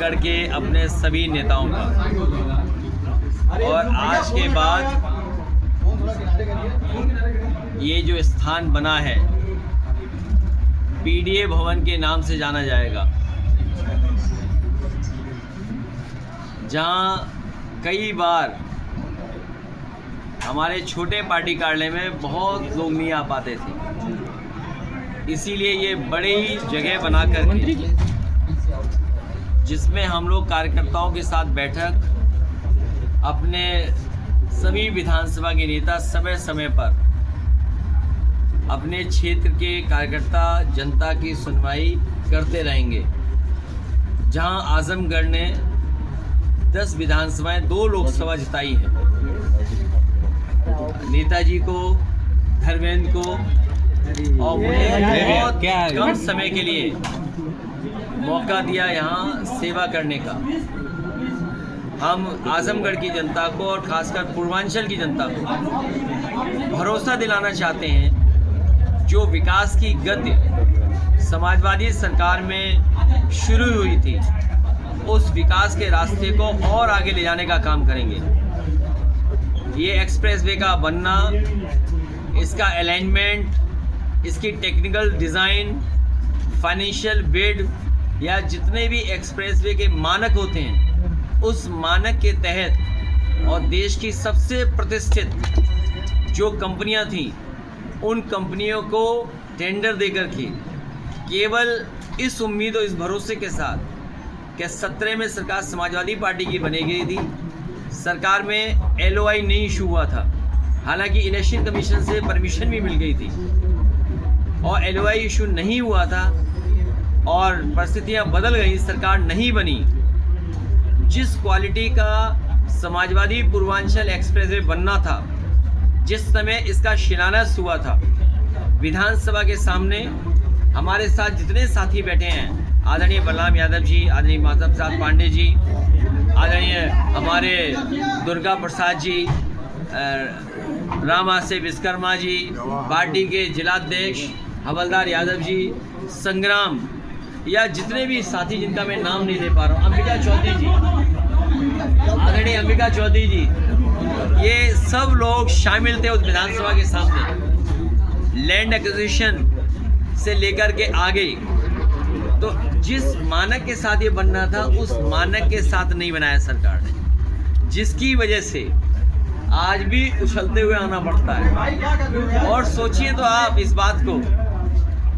करके अपने सभी नेताओं का, और आज के बाद ये जो स्थान बना है पीडीए भवन के नाम से जाना जाएगा, जहाँ कई बार हमारे छोटे पार्टी कार्यालय में बहुत लोग नहीं आ पाते थे। इसीलिए ये बड़ी जगह बना करके, जिसमें हम लोग कार्यकर्ताओं के साथ बैठक, अपने सभी विधानसभा के नेता समय समय पर अपने क्षेत्र के कार्यकर्ता जनता की सुनवाई करते रहेंगे। जहां आजमगढ़ ने 10 विधानसभाएं 2 लोकसभा जिताई हैं, नेताजी को, धर्मेंद्र को, और उन्हें बहुत कम समय के लिए मौका दिया यहाँ सेवा करने का। हम आजमगढ़ की जनता को और खासकर पूर्वांचल की जनता को भरोसा दिलाना चाहते हैं, जो विकास की गति समाजवादी सरकार में शुरू हुई थी, उस विकास के रास्ते को और आगे ले जाने का काम करेंगे। ये एक्सप्रेसवे का बनना, इसका अलाइनमेंट, इसकी टेक्निकल डिज़ाइन, फाइनेंशियल बिड या जितने भी एक्सप्रेसवे के मानक होते हैं, उस मानक के तहत और देश की सबसे प्रतिष्ठित जो कंपनियां थीं, उन कंपनियों को टेंडर देकर के केवल इस उम्मीद और इस भरोसे के साथ कि 17 में सरकार समाजवादी पार्टी की बनी गई थी, सरकार में LOI नहीं इशू हुआ था, हालांकि इलेक्शन कमीशन से परमिशन भी मिल गई थी, और LOI इशू नहीं हुआ था और परिस्थितियां बदल गई, सरकार नहीं बनी। जिस क्वालिटी का समाजवादी पूर्वांचल एक्सप्रेसवे बनना था, जिस समय इसका शिलान्यास हुआ था, विधानसभा के सामने हमारे साथ जितने साथी बैठे हैं, आदरणीय बलराम यादव जी, आदरणीय माधव प्रसाद पांडे जी, आदरणीय हमारे दुर्गा प्रसाद जी, रामासे विश्वकर्मा जी, पार्टी के जिलाध्यक्ष हवलदार यादव जी, संग्राम, या जितने भी साथी जिनका मैं नाम नहीं ले पा रहा हूँ, अंबिका चौधरी जी, आदरणीय अंबिका चौधरी जी, ये सब लोग शामिल थे उस विधानसभा के सामने। लैंड एक्विजिशन से लेकर के आगे, तो जिस मानक के साथ ये बनना था, उस मानक के साथ नहीं बनाया सरकार ने, जिसकी वजह से आज भी उछलते हुए आना पड़ता है। और सोचिए तो आप इस बात को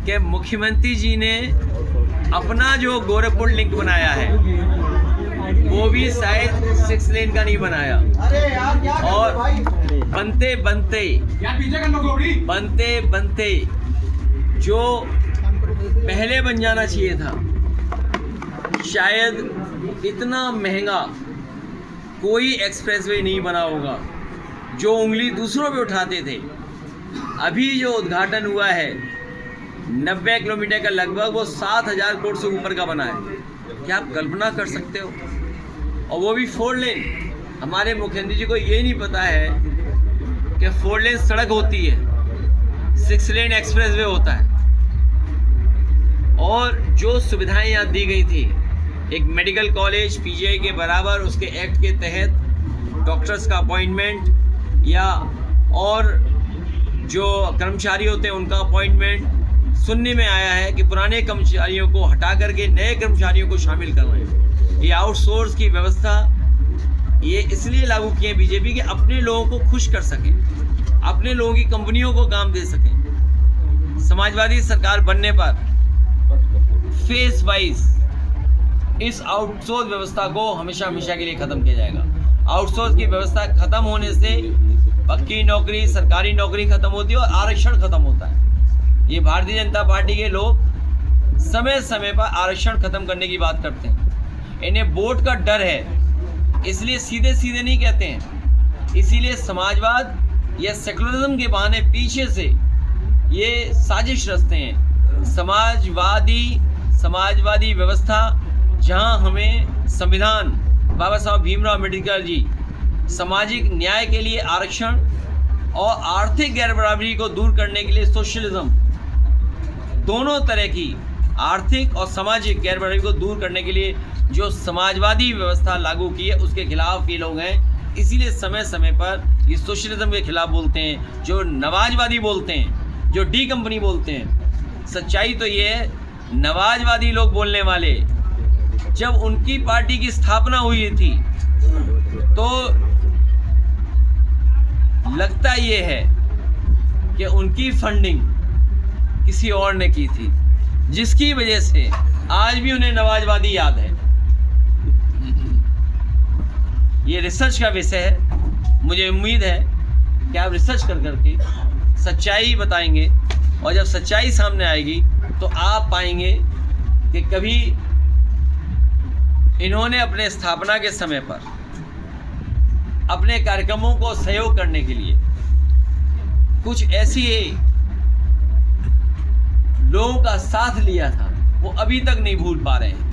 कि मुख्यमंत्री जी ने अपना जो गोरखपुर लिंक बनाया है, वो भी शायद 6 लेन का नहीं बनाया, और बनते बनते जो पहले बन जाना चाहिए था, शायद इतना महंगा कोई एक्सप्रेसवे नहीं बना होगा, जो उंगली दूसरों पे उठाते थे। अभी जो उद्घाटन हुआ है 90 किलोमीटर का लगभग, वो 7,000 करोड़ से ऊपर का बना है। क्या आप कल्पना कर सकते हो? और वो भी 4 लेन। हमारे मुख्यमंत्री जी को ये नहीं पता है कि 4 लेन सड़क होती है, 6 लेन एक्सप्रेसवे होता है। और जो सुविधाएं यहाँ दी गई थी, एक मेडिकल कॉलेज PGI के बराबर, उसके एक्ट के तहत डॉक्टर्स का अपॉइंटमेंट, या और जो कर्मचारी होते हैं उनका अपॉइंटमेंट, सुनने में आया है कि पुराने कर्मचारियों को हटा करके नए कर्मचारियों को शामिल कर रहे हैं। ये आउटसोर्स की व्यवस्था ये इसलिए लागू की है बीजेपी, कि अपने लोगों को खुश कर सके, अपने लोगों की कंपनियों को काम दे सके। समाजवादी सरकार बनने पर फेस वाइज इस आउटसोर्स व्यवस्था को हमेशा के लिए ख़त्म किया जाएगा। आउटसोर्स की व्यवस्था ख़त्म होने से पक्की नौकरी, सरकारी नौकरी ख़त्म होती है और आरक्षण ख़त्म होता है। ये भारतीय जनता पार्टी के लोग समय समय पर आरक्षण ख़त्म करने की बात करते हैं। इन्हें वोट का डर है, इसलिए सीधे सीधे नहीं कहते हैं। इसीलिए समाजवाद या सेकुलरिज्म के बहाने पीछे से ये साजिश रचते हैं। समाजवादी व्यवस्था, जहां हमें संविधान बाबा साहब भीमराव अम्बेडकर जी सामाजिक न्याय के लिए आरक्षण और आर्थिक गैरबराबरी को दूर करने के लिए सोशलिज्म, दोनों तरह की आर्थिक और सामाजिक गैरबराबरी को दूर करने के लिए जो समाजवादी व्यवस्था लागू की है उसके खिलाफ ये लोग हैं। इसीलिए समय समय पर ये सोशलिज्म के खिलाफ बोलते हैं, जो नवाजवादी बोलते हैं, जो डी कंपनी बोलते हैं। सच्चाई तो ये है, नवाजवादी लोग बोलने वाले जब उनकी पार्टी की स्थापना हुई थी तो लगता ये है कि उनकी फंडिंग किसी और ने की थी, जिसकी वजह से आज भी उन्हें नवाजवादी याद है। ये रिसर्च का विषय है। मुझे उम्मीद है कि आप रिसर्च कर करके सच्चाई बताएंगे, और जब सच्चाई सामने आएगी तो आप पाएंगे कि कभी इन्होंने अपने स्थापना के समय पर अपने कार्यक्रमों को सहयोग करने के लिए कुछ ऐसी लोगों का साथ लिया था, वो अभी तक नहीं भूल पा रहे हैं।